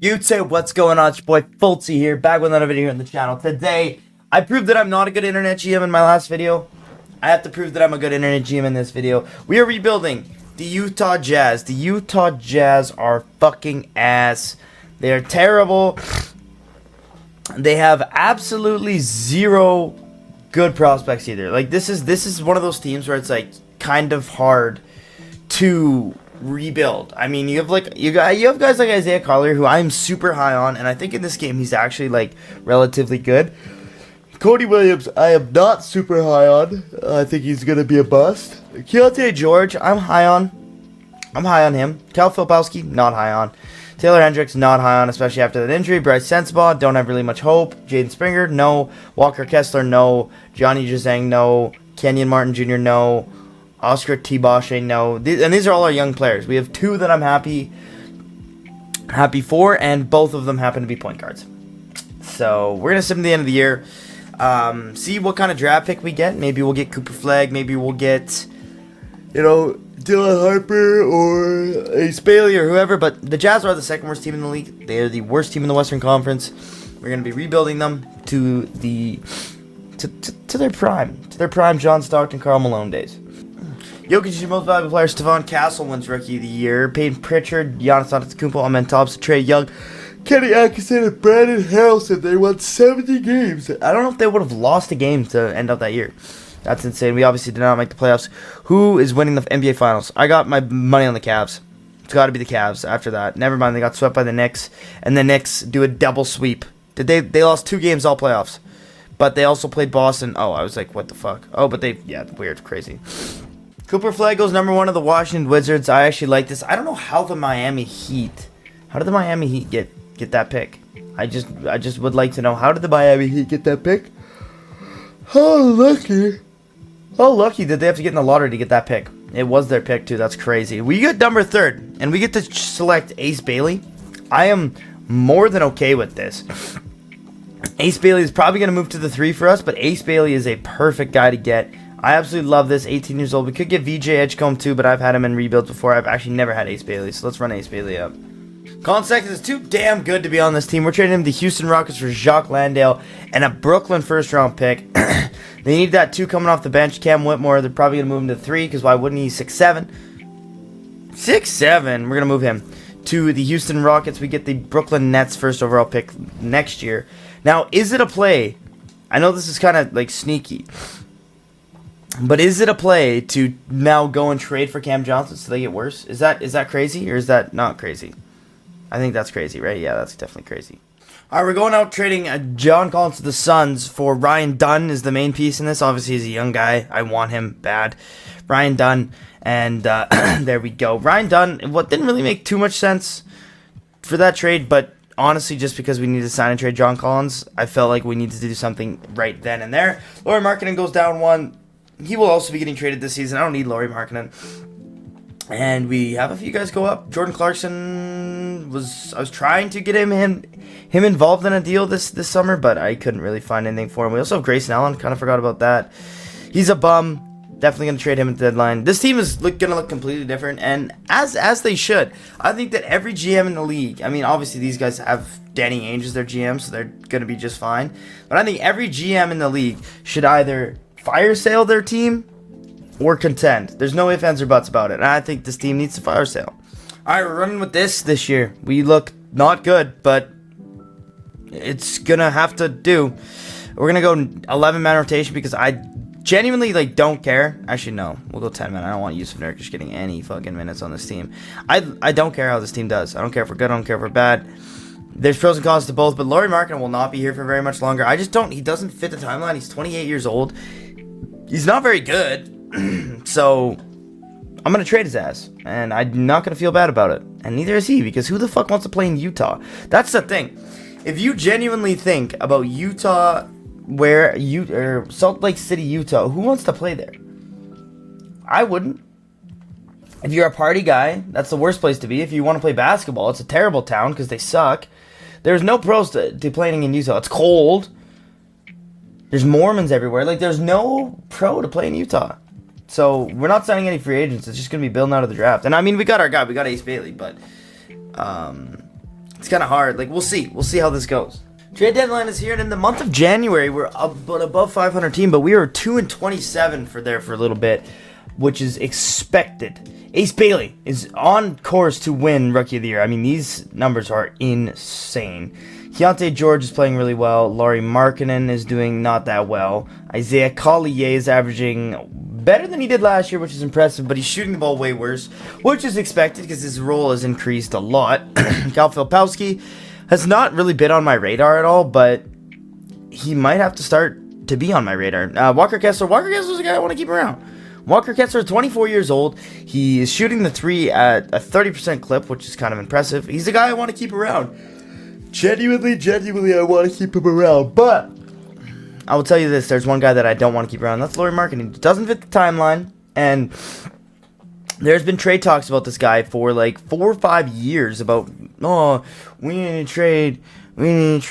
YouTube, what's going on? It's your boy Fultzy here, back with another video here on the channel. Today, I proved that I'm not a good internet GM in my last video. I have to prove that I'm a good internet GM in this video. We are rebuilding the Utah Jazz. The Utah Jazz are fucking ass. They are terrible. They have absolutely zero good prospects either. Like this is one of those teams where it's like kind of hard to rebuild. I mean, you have guys like Isaiah Collier, who I'm super high on, and I think in this game he's actually like relatively good. Cody Williams, I am not super high on. I think he's gonna be a bust. Keontae George, I'm high on him. Cal Filipowski, not high on. Taylor Hendricks, not high on, especially after that injury. Bryce Sensabaugh, don't have really much hope. Jaden Springer, no. Walker Kessler, no. Johnny Juzang, no. Kenyon Martin Jr., no. Oscar T-Boshe, no. And these are all our young players. We have two that I'm happy for, and both of them happen to be point guards. So we're going to sit in the end of the year, see what kind of draft pick we get. Maybe we'll get Cooper Flagg. Maybe we'll get, Dylan Harper or Ace Bailey or whoever. But the Jazz are the second worst team in the league. They are the worst team in the Western Conference. We're going to be rebuilding them to their prime John Stockton, Karl Malone days. Jokic is your most valuable player. Stephon Castle wins Rookie of the Year. Peyton Pritchard, Giannis Antetokounmpo, Amen Thompson, Trae Young, Kenny Atkinson, and Brandon Harrelson. They won 70 games. I don't know if they would have lost a game to end up that year. That's insane. We obviously did not make the playoffs. Who is winning the NBA Finals? I got my money on the Cavs. It's got to be the Cavs after that. Never mind, they got swept by the Knicks, and the Knicks do a double sweep. They lost 2 games all playoffs, but they also played Boston. Oh, I was like, what the fuck? Oh, but weird, crazy. Cooper Flagg goes #1 of the Washington Wizards. I actually like this. I don't know how the Miami Heat. How did the Miami Heat get that pick? I just would like to know, how did the Miami Heat get that pick? How lucky did they have to get in the lottery to get that pick? It was their pick too. That's crazy. We get number 3rd, and we get to select Ace Bailey. I am more than okay with this. Ace Bailey is probably going to move to the 3 for us, but Ace Bailey is a perfect guy to get. I absolutely love this. 18 years old. We could get VJ Edgecombe too, but I've had him in rebuilds before. I've actually never had Ace Bailey, so let's run Ace Bailey up. Colin Sexton is too damn good to be on this team. We're trading him to Houston Rockets for Jacques Landale and a Brooklyn first-round pick. They need that 2 coming off the bench. Cam Whitmore, they're probably going to move him to 3, because why wouldn't he? 6'7". 6'7". We're going to move him to the Houston Rockets. We get the Brooklyn Nets first overall pick next year. Now, is it a play? I know this is kind of like sneaky, but is it a play to now go and trade for Cam Johnson so they get worse? Is that crazy, or is that not crazy? I think that's crazy, right? Yeah, that's definitely crazy. All right, we're going out trading John Collins to the Suns for Ryan Dunn is the main piece in this. Obviously, he's a young guy. I want him bad. Ryan Dunn, and there we go. Ryan Dunn, what didn't really make too much sense for that trade, but honestly, just because we needed to sign and trade John Collins, I felt like we needed to do something right then and there. Lauri Markkanen goes down 1. He will also be getting traded this season. I don't need Lauri Markkanen. And we have a few guys go up. Jordan Clarkson I was trying to get him involved in a deal this summer, but I couldn't really find anything for him. We also have Grayson Allen. Kind of forgot about that. He's a bum. Definitely going to trade him at the deadline. This team is going to look completely different, and as they should. I think that every GM in the league, I mean, obviously these guys have Danny Ainge as their GM, so they're going to be just fine. But I think every GM in the league should either fire sale their team or contend. There's no ifs, ands, or buts about it. And I think this team needs to fire sale. All right, we're running with this year. We look not good, but it's going to have to do. We're going to go 11-man rotation because I genuinely don't care. Actually, no. We'll go 10-man. I don't want Jusuf Nurkic getting any fucking minutes on this team. I don't care how this team does. I don't care if we're good. I don't care if we're bad. There's pros and cons to both, but Lauri Markkanen will not be here for very much longer. He doesn't fit the timeline. He's 28 years old. He's not very good. So I'm going to trade his ass, and I'm not going to feel bad about it. And neither is he, because who the fuck wants to play in Utah? That's the thing. If you genuinely think about Utah, or Salt Lake City, Utah, who wants to play there? I wouldn't. If you're a party guy, that's the worst place to be. If you want to play basketball, it's a terrible town because they suck. There's no pros to playing in Utah. It's cold. There's Mormons everywhere. There's no pro to play in Utah. So we're not signing any free agents. It's just going to be building out of the draft. And I mean, we got our guy. We got Ace Bailey, but It's kind of hard. Like, we'll see. We'll see how this goes. Trade deadline is here, and in the month of January, we're above 500 team, but we were 2-27 for a little bit, which is expected. Ace Bailey is on course to win Rookie of the Year. I mean, these numbers are insane. Keontae George is playing really well. Lauri Markkanen is doing not that well. Isaiah Collier is averaging better than he did last year, which is impressive, but he's shooting the ball way worse, which is expected because his role has increased a lot. Cal Filipowski has not really been on my radar at all, but he might have to start to be on my radar. Walker Kessler. Walker Kessler's a guy I want to keep around. Walker Kessler, 24 years old. He is shooting the three at a 30% clip, which is kind of impressive. He's a guy I want to keep around. Genuinely, I want to keep him around. But I will tell you this: there's one guy that I don't want to keep around. That's Lauri Markkanen. He doesn't fit the timeline, and there's been trade talks about this guy for like 4 or 5 years. About we need to trade him. We're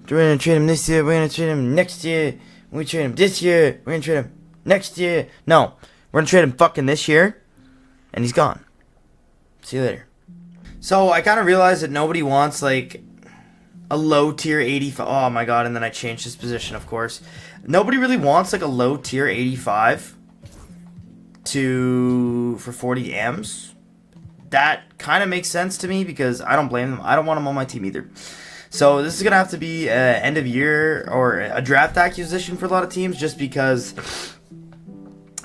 gonna trade him this year. We're gonna trade him next year. We trade him this year. We're gonna trade him next year. No, we're gonna trade him fucking this year, and he's gone. See you later. So I kind of realized that nobody wants like a low tier 85. Oh my god! And then I changed his position, of course. Nobody really wants like a low tier 85 for 40 M's. That kind of makes sense to me because I don't blame them. I don't want him on my team either. So this is gonna have to be an end of year or a draft acquisition for a lot of teams, just because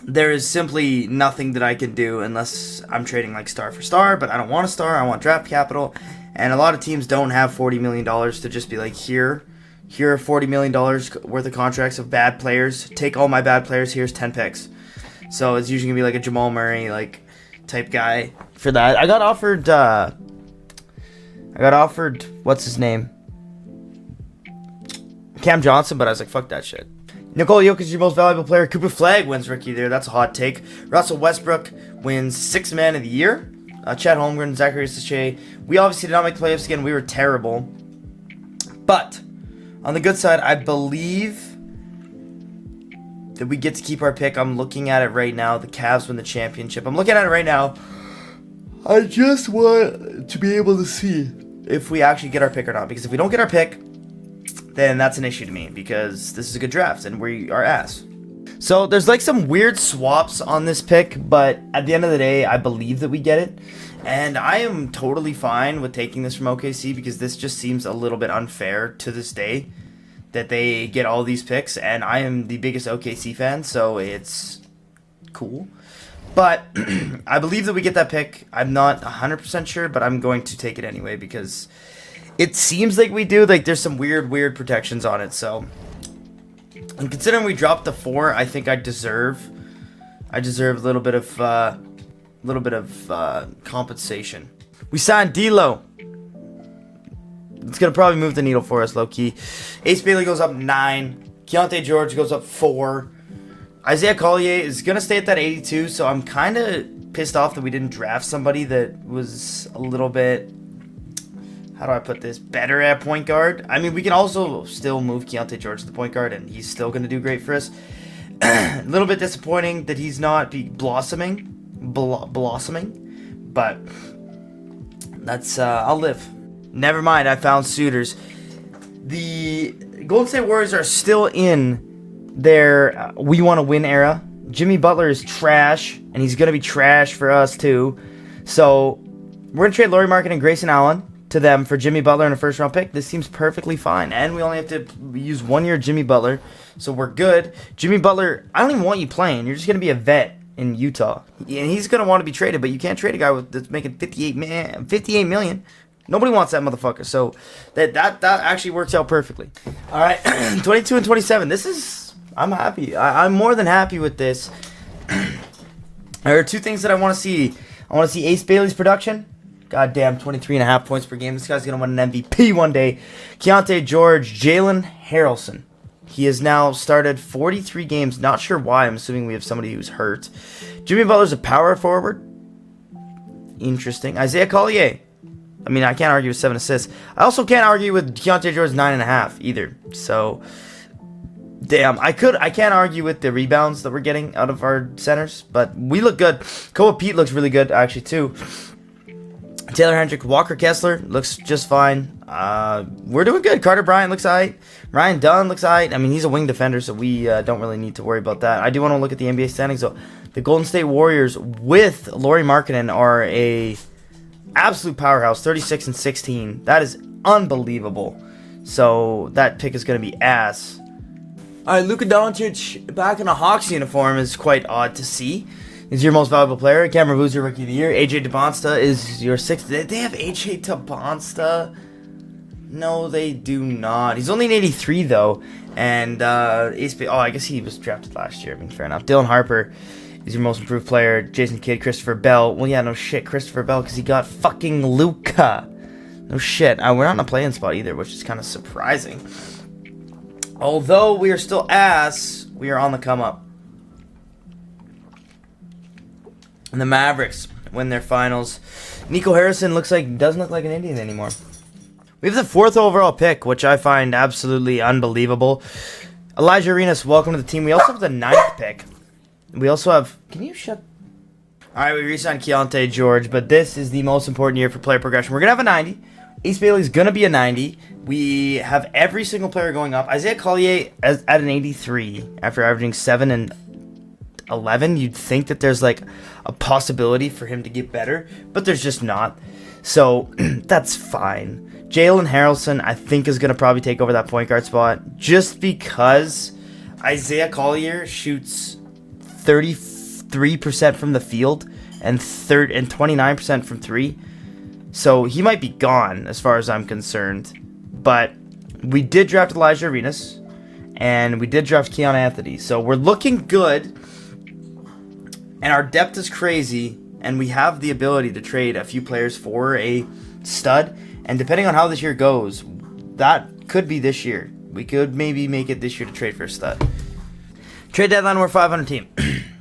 there is simply nothing that I can do unless I'm trading like star for star. But I don't want a star. I want draft capital. And a lot of teams don't have $40 million to just be like, here are $40 million worth of contracts of bad players. Take all my bad players. Here's 10 picks. So it's usually going to be like a Jamal Murray like type guy for that. I got offered, what's his name? Cam Johnson, but I was like, fuck that shit. Nikola Jokic is your most valuable player. Cooper Flagg wins Rookie of the Year. That's a hot take. Russell Westbrook wins Sixth Man of the Year. Chet Holmgren, Zachary Sachet. We obviously did not make the playoffs again. We were terrible. But on the good side, I believe that we get to keep our pick. I'm looking at it right now. The Cavs win the championship. I'm looking at it right now. I just want to be able to see if we actually get our pick or not. Because if we don't get our pick, then that's an issue to me. Because this is a good draft and we are ass. So there's like some weird swaps on this pick, but at the end of the day, I believe that we get it. And I am totally fine with taking this from OKC because this just seems a little bit unfair to this day that they get all these picks. And I am the biggest OKC fan, so it's cool. But I believe that we get that pick. I'm not 100% sure, but I'm going to take it anyway because it seems like we do. Like there's some weird protections on it, so... And considering we dropped to 4, I think I deserve a little bit of compensation. We signed D'Lo. It's gonna probably move the needle for us, low key. Ace Bailey goes up 9. Keontae George goes up 4. Isaiah Collier is gonna stay at that 82. So I'm kind of pissed off that we didn't draft somebody that was a little bit, how do I put this, better at point guard. I mean, we can also still move Keontae George to the point guard, and he's still going to do great for us. A little bit disappointing that he's not blossoming, but that's, I'll live. Never mind, I found suitors. The Golden State Warriors are still in their we want to win era. Jimmy Butler is trash, and he's going to be trash for us too. So we're going to trade Lauri Markkanen and Grayson Allen to them for Jimmy Butler and a first round pick. This seems perfectly fine. And we only have to use 1 year Jimmy Butler. So we're good. Jimmy Butler, I don't even want you playing. You're just going to be a vet in Utah. And he's going to want to be traded, but you can't trade a guy that's making $58 million. Nobody wants that motherfucker. So that actually works out perfectly. All right, 22 and 27. This is, I'm happy. I'm more than happy with this. There are 2 things that I want to see. I want to see Ace Bailey's production. Goddamn, 23.5 points per game. This guy's going to win an MVP one day. Keontae George, Jalen Harrelson. He has now started 43 games. Not sure why. I'm assuming we have somebody who's hurt. Jimmy Butler's a power forward. Interesting. Isaiah Collier. I mean, I can't argue with 7 assists. I also can't argue with Keontae George's 9.5 either. So, damn. I can't argue with the rebounds that we're getting out of our centers. But we look good. Koa Pete looks really good, actually, too. Taylor Hendrick, Walker Kessler looks just fine. We're doing good. Carter Bryant looks alright. Ryan Dunn looks alright. I mean, he's a wing defender, so we don't really need to worry about that. I do want to look at the NBA standings, though. The Golden State Warriors with Lauri Markkanen are a absolute powerhouse, 36-16. That is unbelievable. So that pick is going to be ass. All right, Luka Doncic back in a Hawks uniform is quite odd to see. He's your most valuable player. Cameron Boozer, Rookie of the Year. AJ Debonsta is your 6th. They have AJ Debonsta? No, they do not. He's only an 83, though. And, I guess he was drafted last year. I mean, fair enough. Dylan Harper is your most improved player. Jason Kidd, Christopher Bell. Well, yeah, no shit. Christopher Bell, because he got fucking Luka. No shit. We're not in a play-in spot either, which is kind of surprising. Although we are still ass, we are on the come-up. And the Mavericks win their finals. Nico Harrison doesn't look like an Indian anymore. We have the 4th overall pick, which I find absolutely unbelievable. Elijah Arenas, welcome to the team. We also have the 9th pick. We also have... Can you shut... Alright, we re-signed Keontae George, but this is the most important year for player progression. We're going to have a 90. Ace Bailey's going to be a 90. We have every single player going up. Isaiah Collier at an 83 after averaging 7 and 11. You'd think that there's like a possibility for him to get better, but there's just not. So that's fine. Jalen Harrelson, I think, is going to probably take over that point guard spot just because Isaiah Collier shoots 33% from the field and 29% from 3. So he might be gone as far as I'm concerned. But we did draft Elijah Arenas and we did draft Keon Anthony. So we're looking good. And our depth is crazy. And we have the ability to trade a few players for a stud. And depending on how this year goes, that could be this year. We could maybe make it this year to trade for a stud. Trade deadline, we're 500 team.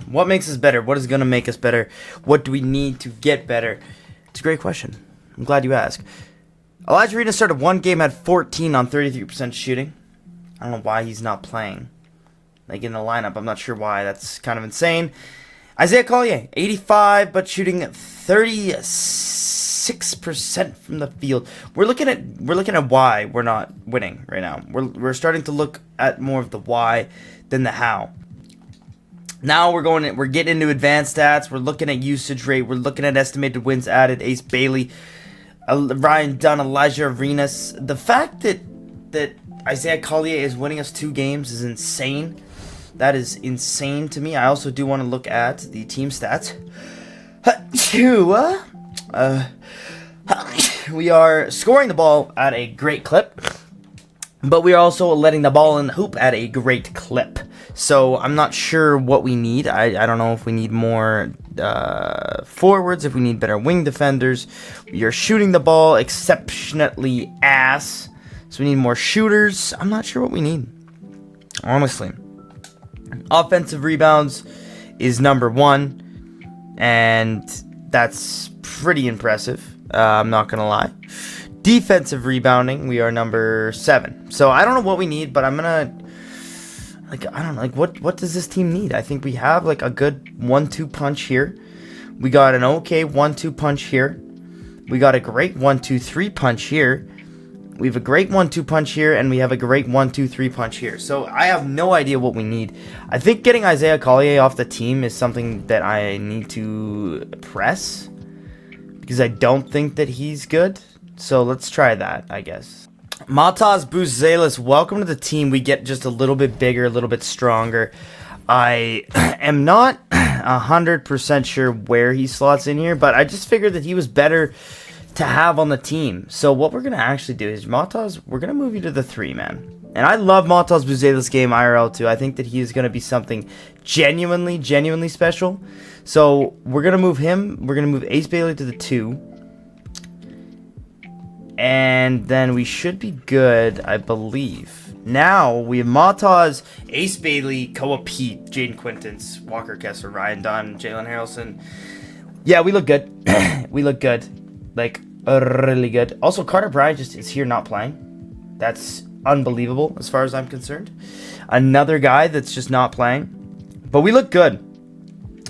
What makes us better? What is going to make us better? What do we need to get better? It's a great question. I'm glad you asked. Elijah Arenas started one game at 14 on 33% shooting. I don't know why he's not playing. Like in the lineup, I'm not sure why. That's kind of insane. Isaiah Collier, 85, but shooting 36% from the field. We're looking at why we're not winning right now. We're starting to look at more of the why than the how. Now we're getting into advanced stats. We're looking at usage rate. We're looking at estimated wins added. Ace Bailey, Ryan Dunn, Elijah Arenas. The fact that Isaiah Collier is winning us 2 games is insane. That is insane to me. I also do want to look at the team stats. We are scoring the ball at a great clip, but we are also letting the ball in the hoop at a great clip. So I'm not sure what we need. I don't know if we need more forwards, if we need better wing defenders. We are shooting the ball exceptionally ass, so we need more shooters. I'm not sure what we need, honestly. Offensive rebounds is number 1, and that's pretty impressive. I'm not gonna lie. Defensive rebounding, we are number 7. So I don't know what we need, but I'm gonna what does this team need? I think we have like a good 1-2 punch here. We got an okay 1-2 punch here. We got a great 1-2-3 punch here. We have a great 1-2 punch here, and we have a great 1-2-3 punch here. So I have no idea what we need. I think getting Isaiah Collier off the team is something that I need to press, because I don't think that he's good. So let's try that, I guess. Matas Buzelis, welcome to the team. We get just a little bit bigger, a little bit stronger. I am not 100% sure where he slots in here, but I just figured that he was better to have on the team. So what we're going to actually do is, Matas, we're going to move you to the 3, man. And I love Matas Buzelis' game IRL too. I think that he is going to be something genuinely special. So we're going to move him. We're going to move Ace Bailey to the 2. And then we should be good, I believe. Now we have Matas, Ace Bailey, Koa Pete, Jaden Quintance, Walker Kessler, Ryan Dunn, Jalen Harrelson. Yeah, we look good. We look good. Like, really good. Also, Carter Bryant just is here not playing. That's unbelievable as far as I'm concerned. Another guy that's just not playing. But we look good.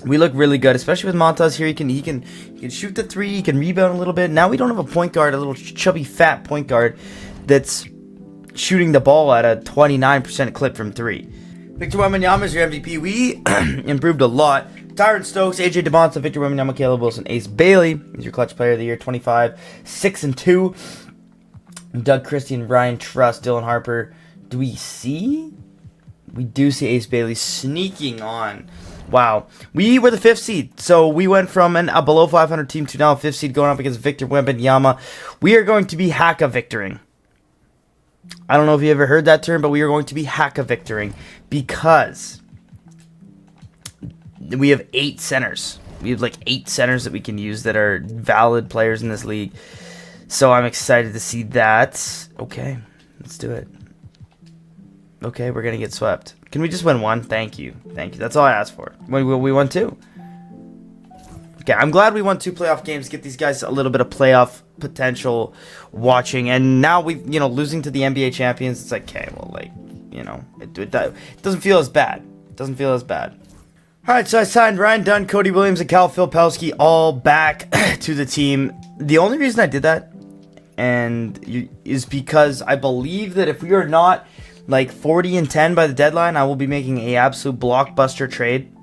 We look really good, especially with Montas here. He can shoot the three. He can rebound a little bit. Now we don't have a point guard, a little chubby, fat point guard that's shooting the ball at a 29% clip from three. Victor Wembanyama is your MVP. We improved a lot. Tyron Stokes, AJ DeMonta, Victor Wembanyama, Caleb Wilson, Ace Bailey is your clutch player of the year. 25, 6-2. Doug Christie and Ryan Trust, Dylan Harper. Do we see? We do see Ace Bailey sneaking on. Wow. We were the 5th seed. So we went from a below 500 team to now a 5th seed going up against Victor Wembanyama. We are going to be Hack-a-Victoring. I don't know if you ever heard that term, but we are going to be Hack-a-Victoring because we have 8 centers. We have like 8 centers that we can use that are valid players in this league. So I'm excited to see that. Okay, let's do it. Okay, we're going to get swept. Can we just win one? Thank you. Thank you. That's all I asked for. We won 2. Okay, I'm glad we won 2 playoff games. Get these guys a little bit of playoff potential watching. And now we, losing to the NBA champions, it's like, okay, well, like, it doesn't feel as bad. It doesn't feel as bad. All right, so I signed Ryan Dunn, Cody Williams, and Cal Filipowski all back to the team. The only reason I did that is because I believe that if we are not like 40-10 by the deadline, I will be making a absolute blockbuster trade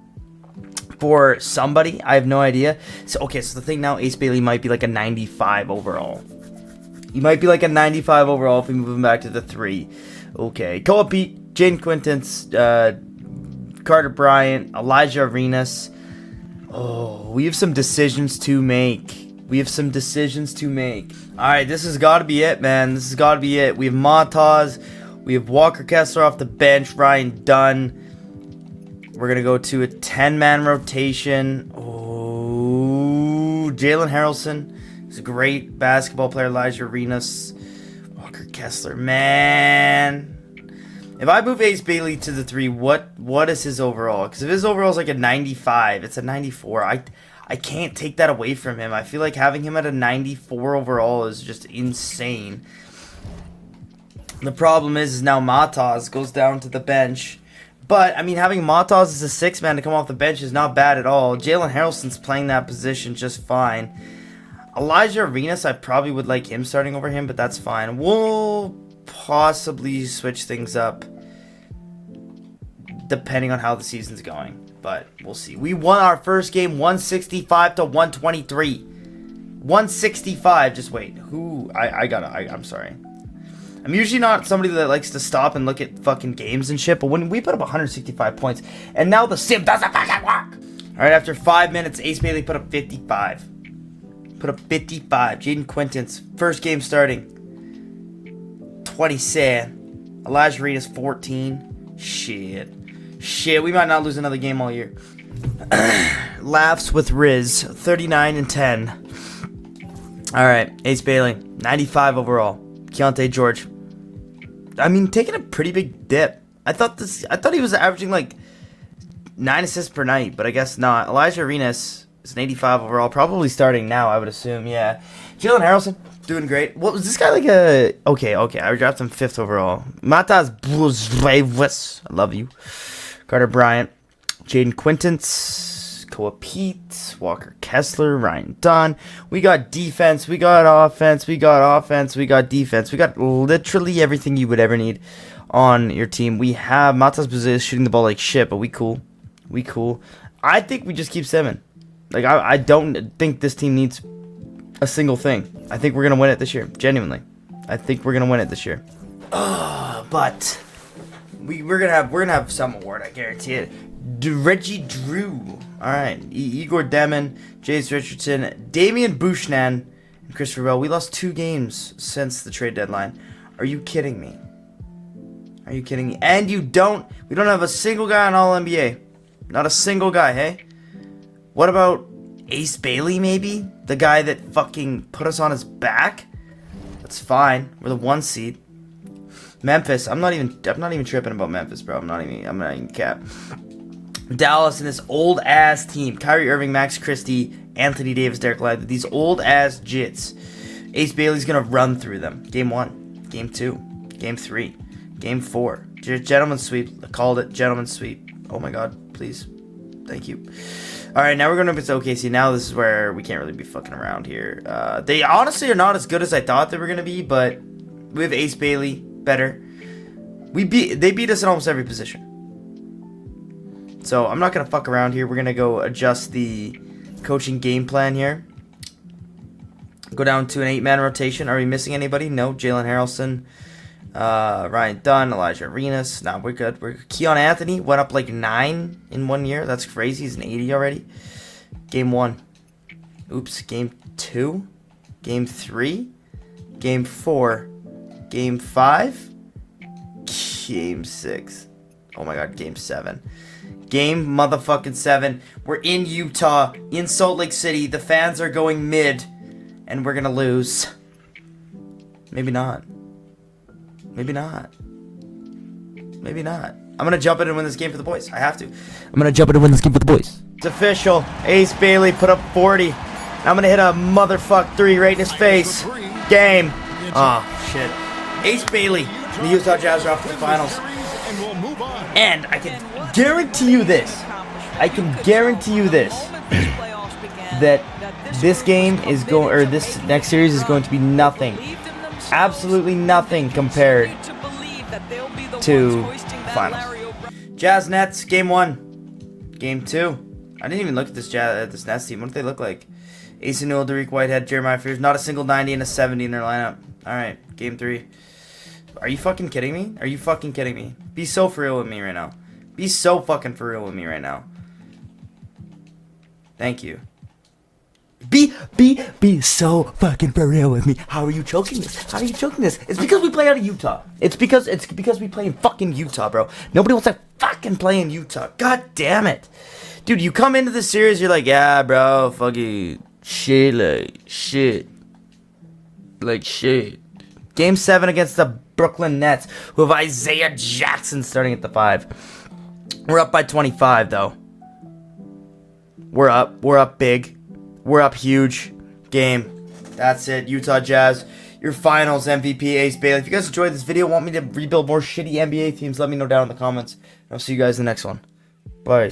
for somebody. I have no idea. So the thing now, Ace Bailey might be like a 95 overall. He might be like a 95 overall if we move him back to the 3. Okay, Koa Pete, Jaden Quintance, Carter Bryant, Elijah Arenas. Oh, we have some decisions to make. Alright, this has got to be it, man. This has got to be it. We have Montas. We have Walker Kessler off the bench. Ryan Dunn. We're going to go to a 10-man rotation. Oh, Jalen Harrelson. He's a great basketball player. Elijah Arenas. Walker Kessler. Man. If I move Ace Bailey to the 3, what is his overall? Because if his overall is like a 95, it's a 94. I can't take that away from him. I feel like having him at a 94 overall is just insane. The problem is now Matas goes down to the bench. But, I mean, having Matas as a 6-man to come off the bench is not bad at all. Jalen Harrelson's playing that position just fine. Elijah Arenas, I probably would like him starting over him, but that's fine. We'll possibly switch things up depending on how the season's going. But we'll see. We won our first game 165-123. 165. Just wait. I'm sorry. I'm usually not somebody that likes to stop and look at fucking games and shit, but when we put up 165 points, and now the sim doesn't fucking work. Alright, after 5 minutes, Ace Bailey put up 55. Jaden Quintance, first game starting. 27. Elijah Reed is 14. Shit, we might not lose another game all year. Laughs with Riz, 39-10. Alright, Ace Bailey, 95 overall. Keontae George. I mean, taking a pretty big dip. I thought he was averaging like 9 assists per night, but I guess not. Elijah Arenas is an 85 overall, probably starting now, I would assume, yeah. Jalen Harrelson, doing great. What was this guy like a... Okay, I drafted him 5th overall. Matas Bluzvevus, I love you. Carter Bryant, Jaden Quintance, Koa Pete, Walker Kessler, Ryan Dunn. We got defense, we got offense, we got defense. We got literally everything you would ever need on your team. We have Matas Bluzvevus shooting the ball like shit, but we cool. I think we just keep 7. Like, I don't think this team needs a single thing. I think we're going to win it this year. Genuinely. I think we're going to win it this year. But we're gonna have some award, I guarantee it. Reggie Drew. Alright. Igor Demon, Jace Richardson, Damian Bushnan, and Christopher Bell. We lost 2 games since the trade deadline. Are you kidding me? And we don't have a single guy on All-NBA. Not a single guy, hey? What about Ace Bailey, maybe? The guy that fucking put us on his back? That's fine. We're the 1 seed. Memphis. I'm not even tripping about Memphis, bro. I'm not even cap. Dallas and this old ass team. Kyrie Irving, Max Christie, Anthony Davis, Derek Lively. These old ass jits. Ace Bailey's gonna run through them. Game 1, Game 2, Game 3, Game 4. Gentleman's sweep. I called it. Gentleman's sweep. Oh my god, please. Thank you. All right, now we're going to OKC. Now this is where we can't really be fucking around here. They honestly are not as good as I thought they were going to be, but we have Ace Bailey better. They beat us in almost every position. So I'm not going to fuck around here. We're going to go adjust the coaching game plan here. Go down to an 8-man rotation. Are we missing anybody? No. Jalen Harrelson, Ryan Dunn, Elijah Arenas. Nah, we're good. Keon Anthony went up like 9 in 1 year. That's crazy. He's an 80 already. Game 1. Oops. Game 2. Game 3. Game 4. Game 5. Game 6. Oh my god. Game 7. Game motherfucking 7. We're in Utah, in Salt Lake City. The fans are going mid. And we're gonna lose. Maybe not. Maybe not. Maybe not. I'm gonna jump in and win this game for the boys. I have to. I'm gonna jump in and win this game for the boys. It's official. Ace Bailey put up 40. I'm gonna hit a motherfuck 3 right in his face. Game. Oh, shit. Ace Bailey. The Utah Jazz are off to the finals. And I can guarantee you this. That this game is going, or this next series is going to be nothing, absolutely nothing compared to the finals. Jazz Nets, game 1, game 2. I didn't even look at this Nets team. What do they look like? Ace Newell, Dariq Whitehead, Jeremiah Fears. Not a single 90 and a 70 in their lineup. All right, game 3. Are you fucking kidding me? Are you fucking kidding me? Be so for real with me right now. Be so fucking for real with me right now. Thank you. Be so fucking for real with me. How are you choking this? How are you choking this? It's because we play out of Utah. It's because we play in fucking Utah, bro. Nobody wants to fucking play in Utah. God damn it. Dude, you come into this series, you're like, yeah, bro, fucking shit, like shit. Game 7 against the Brooklyn Nets, who have Isaiah Jackson starting at the 5. We're up by 25, though. We're up big. We're up huge. Game. That's it. Utah Jazz, your finals MVP, Ace Bailey. If you guys enjoyed this video, want me to rebuild more shitty NBA teams, let me know down in the comments. I'll see you guys in the next one. Bye.